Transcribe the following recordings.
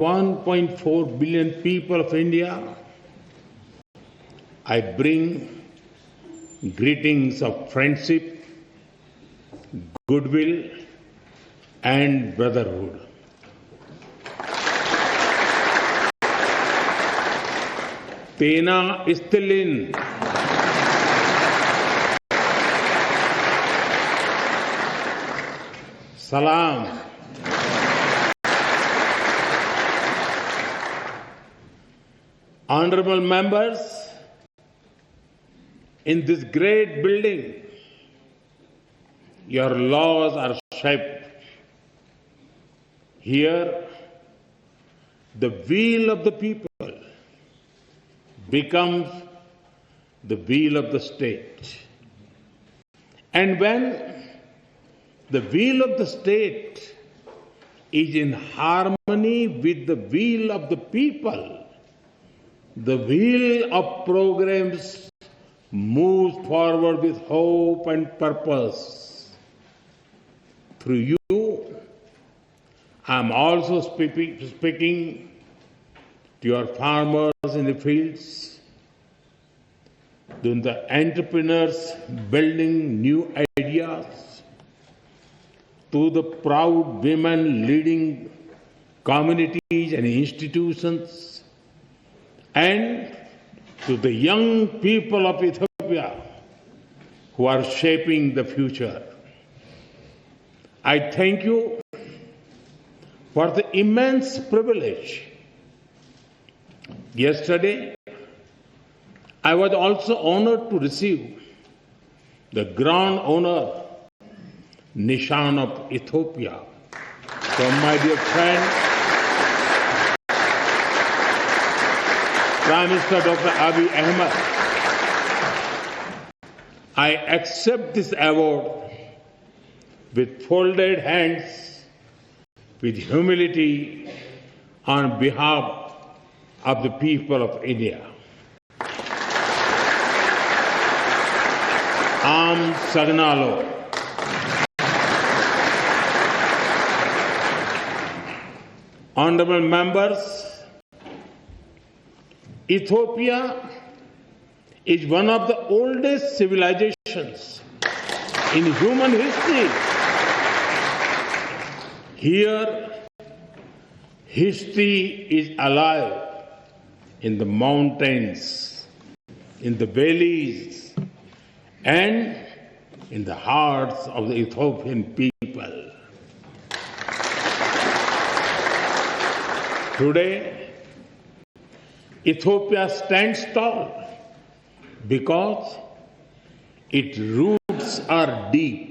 1.4 billion people of India, I bring greetings of friendship, goodwill, and brotherhood. Tena istilin. Salam. Honorable members, in this great building, your laws are shaped. Here, the will of the people becomes the will of the state. And when the will of the state is in harmony with the will of the people, the wheel of programs moves forward with hope and purpose. Through you, I am also speaking to your farmers in the fields, to the entrepreneurs building new ideas, to the proud women leading communities and institutions, and to the young people of Ethiopia who are shaping the future. I thank you for the immense privilege. Yesterday, I was also honored to receive the Grand Honor Nishan of Ethiopia from my dear friend, Prime Minister Dr. Abiy Ahmed. I accept this award with folded hands, with humility on behalf of the people of India. Am Sagnalo. Honorable members, Ethiopia is one of the oldest civilizations in human history. Here, history is alive in the mountains, in the valleys, and in the hearts of the Ethiopian people. Today, Ethiopia stands tall because its roots are deep.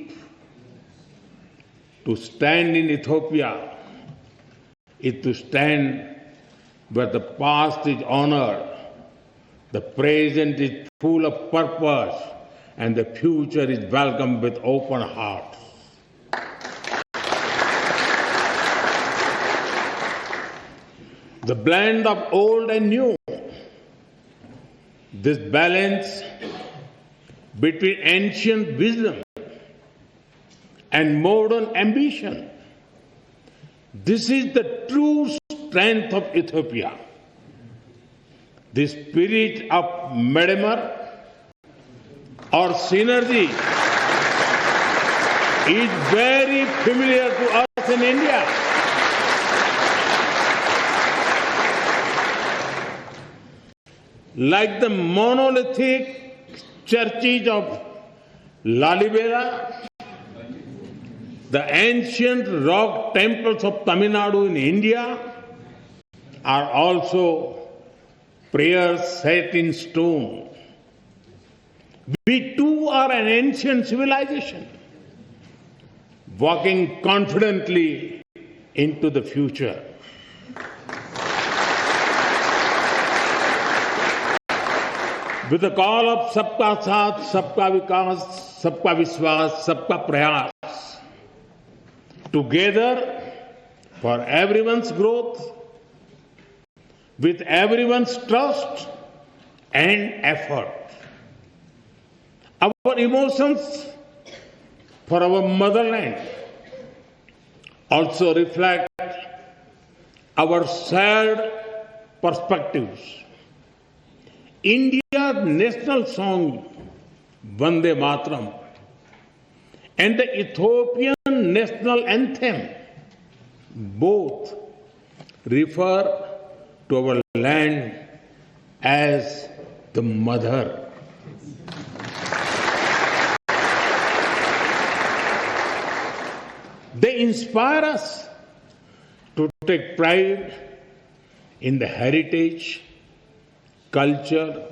To stand in Ethiopia is to stand where the past is honored, the present is full of purpose, and the future is welcomed with open hearts. The blend of old and new, this balance between ancient wisdom and modern ambition, this is the true strength of Ethiopia. The spirit of Medemar or synergy is very familiar to us in India. Like the monolithic churches of Lalibela, the ancient rock temples of Tamil Nadu in India are also prayers set in stone. We too are an ancient civilization, walking confidently into the future. With the call of Sabka Saath, Sabka Vikas, Sabka Vishwas, Sabka Prayas, together for everyone's growth, with everyone's trust and effort. Our emotions for our motherland also reflect our shared perspectives. India's national song, Vande Mataram, and the Ethiopian national anthem both refer to our land as the mother. They inspire us to take pride in the heritage, culture,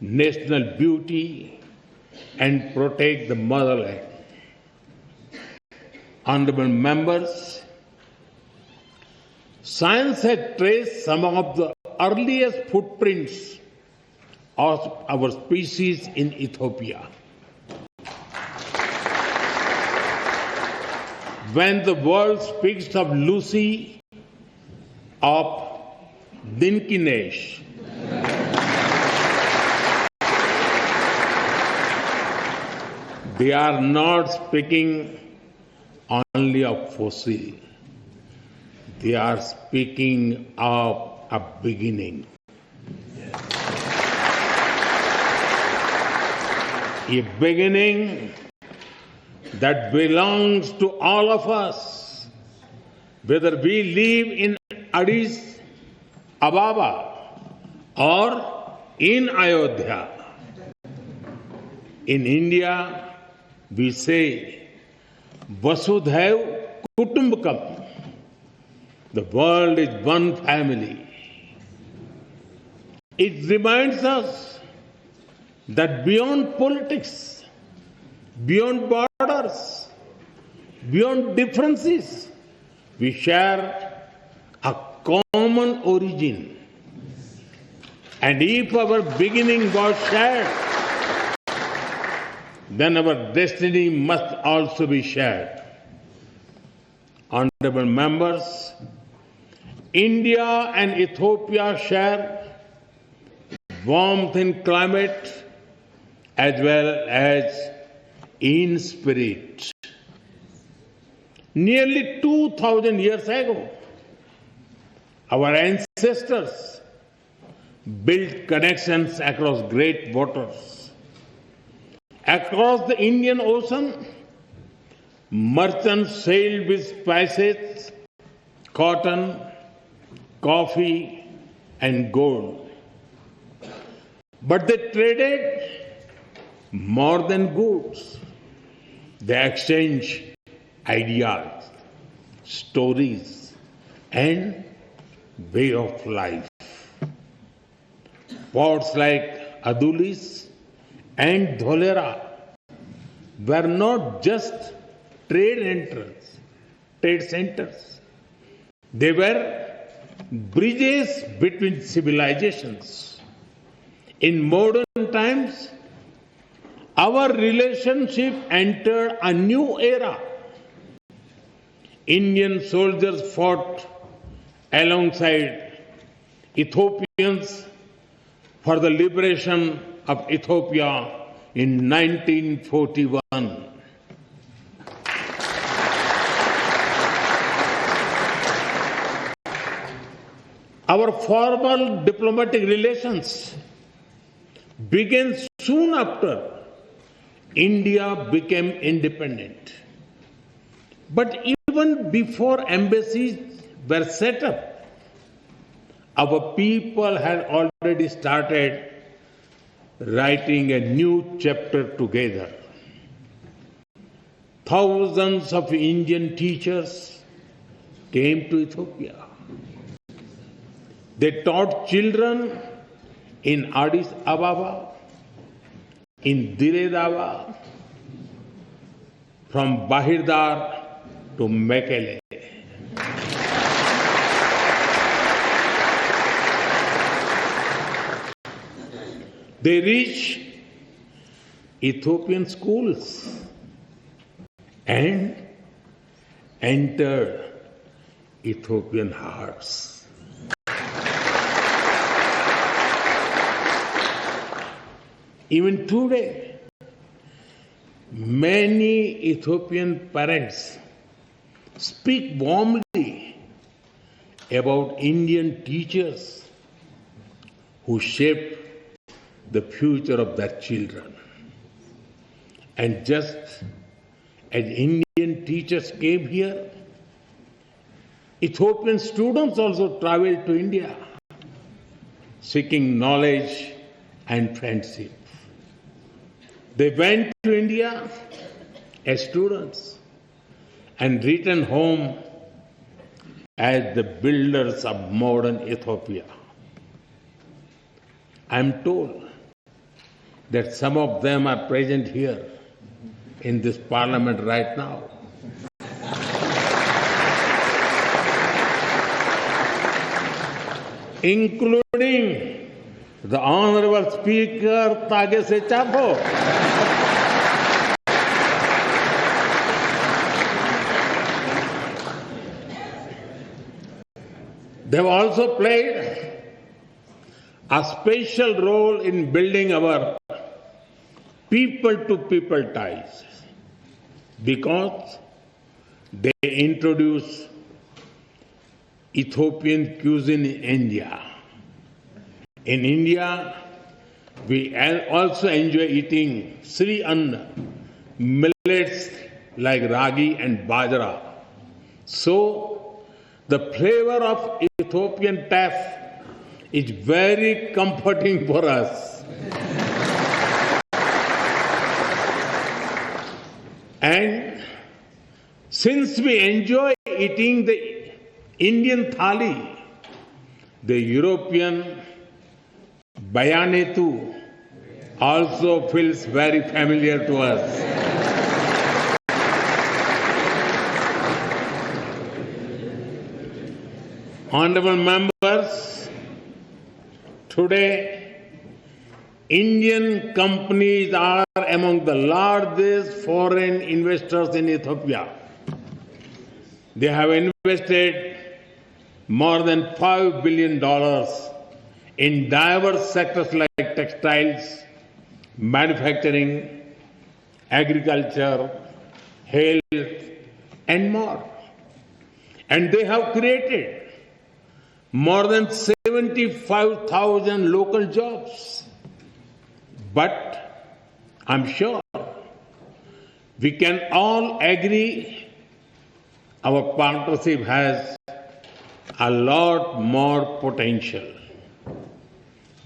national beauty, and protect the motherland. Honorable members, science has traced some of the earliest footprints of our species in Ethiopia. When the world speaks of Lucy, of Dinkinesh, they are not speaking only of fossil. They are speaking of a beginning. A beginning that belongs to all of us, whether we live in Addis Ababa or in Ayodhya. In India, we say, Vasudhaiv Kutumbakam. The world is one family. It reminds us that beyond politics, beyond borders, beyond differences, we share a common origin. And if our beginning was shared, then our destiny must also be shared. Honorable members, India and Ethiopia share warmth in climate as well as in spirit. Nearly 2,000 years ago, our ancestors built connections across great waters. Across the Indian Ocean, merchants sailed with spices, cotton, coffee, and gold. But they traded more than goods. They exchanged ideas, stories, and way of life. Ports like Adulis and Dholera were not just trade centers. They were bridges between civilizations. In modern times, our relationship entered a new era. Indian soldiers fought alongside Ethiopians for the liberation of Ethiopia in 1941. Our formal diplomatic relations began soon after India became independent. But even before embassies were set up, our people had already started writing a new chapter together. Thousands of Indian teachers came to Ethiopia. They taught children in Addis Ababa, in Dire Dawa, from Bahirdar to Mekele. They reached Ethiopian schools and entered Ethiopian hearts. Even today, many Ethiopian parents speak warmly about Indian teachers who shape the future of their children. And just as Indian teachers came here, Ethiopian students also traveled to India, seeking knowledge and friendship. They went to India as students and returned home as the builders of modern Ethiopia. I am told that some of them are present here in this parliament right now. Including the Honorable Speaker Tagese Chapo. They have also played a special role in building our people-to-people ties because they introduced Ethiopian cuisine in India. In India, we also enjoy eating Sri Anna, millets like ragi and bajra. So, the flavor of Ethiopian taf is very comforting for us. And since we enjoy eating the Indian thali, the European bayanetu also feels very familiar to us. Honorable members, today Indian companies are among the largest foreign investors in Ethiopia. They have invested more than $5 billion in diverse sectors like textiles, manufacturing, agriculture, health, and more. And they have created more than 75,000 local jobs. But I'm sure we can all agree our partnership has a lot more potential.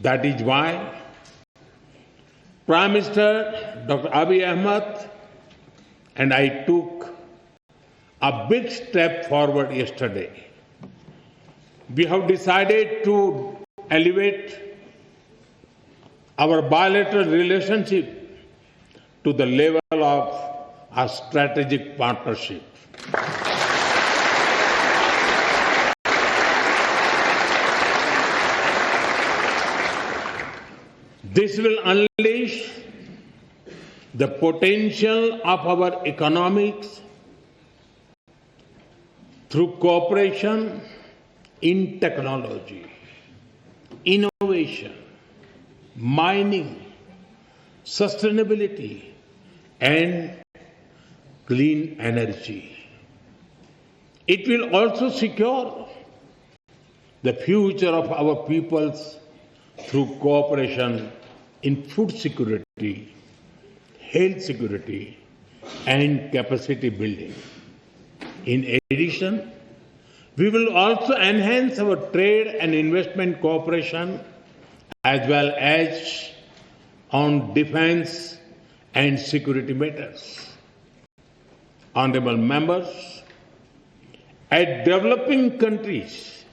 That is why Prime Minister Dr. Abiy Ahmed and I took a big step forward yesterday. We have decided to elevate our bilateral relationship to the level of a strategic partnership. This will unleash the potential of our economics through cooperation in technology, innovation, mining, sustainability, and clean energy. It will also secure the future of our peoples through cooperation in food security, health security, and capacity building. In addition, we will also enhance our trade and investment cooperation as well as on defense and security matters. Honorable members, as developing countries,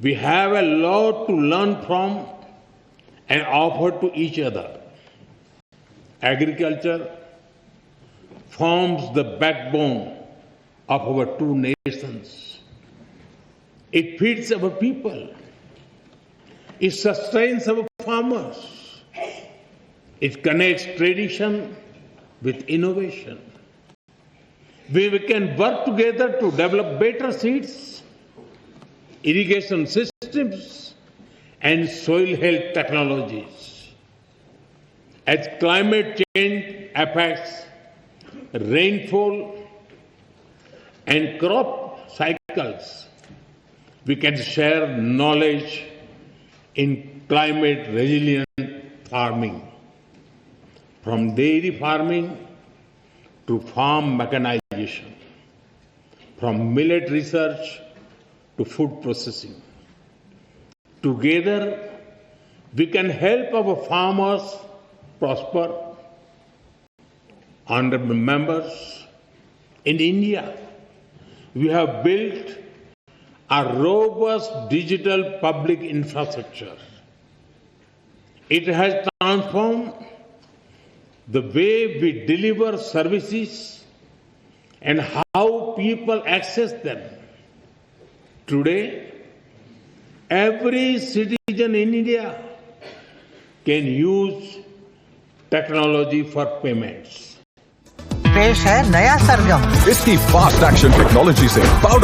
we have a lot to learn from and offer to each other. Agriculture forms the backbone of our two nations. It feeds our people. It sustains our farmers. It connects tradition with innovation. We can work together to develop better seeds, irrigation systems, and soil health technologies. As climate change affects rainfall and crop cycles, We can share knowledge in climate resilient farming, from dairy farming to farm mechanization, from millet research to food processing. Together, we can help our farmers prosper. Honorable members, in India, we have built a robust digital public infrastructure. It has transformed the way we deliver services and how people access them. Today, every citizen in India can use technology for payments. पेश है नया सरगम। इसकी fast action technology से powder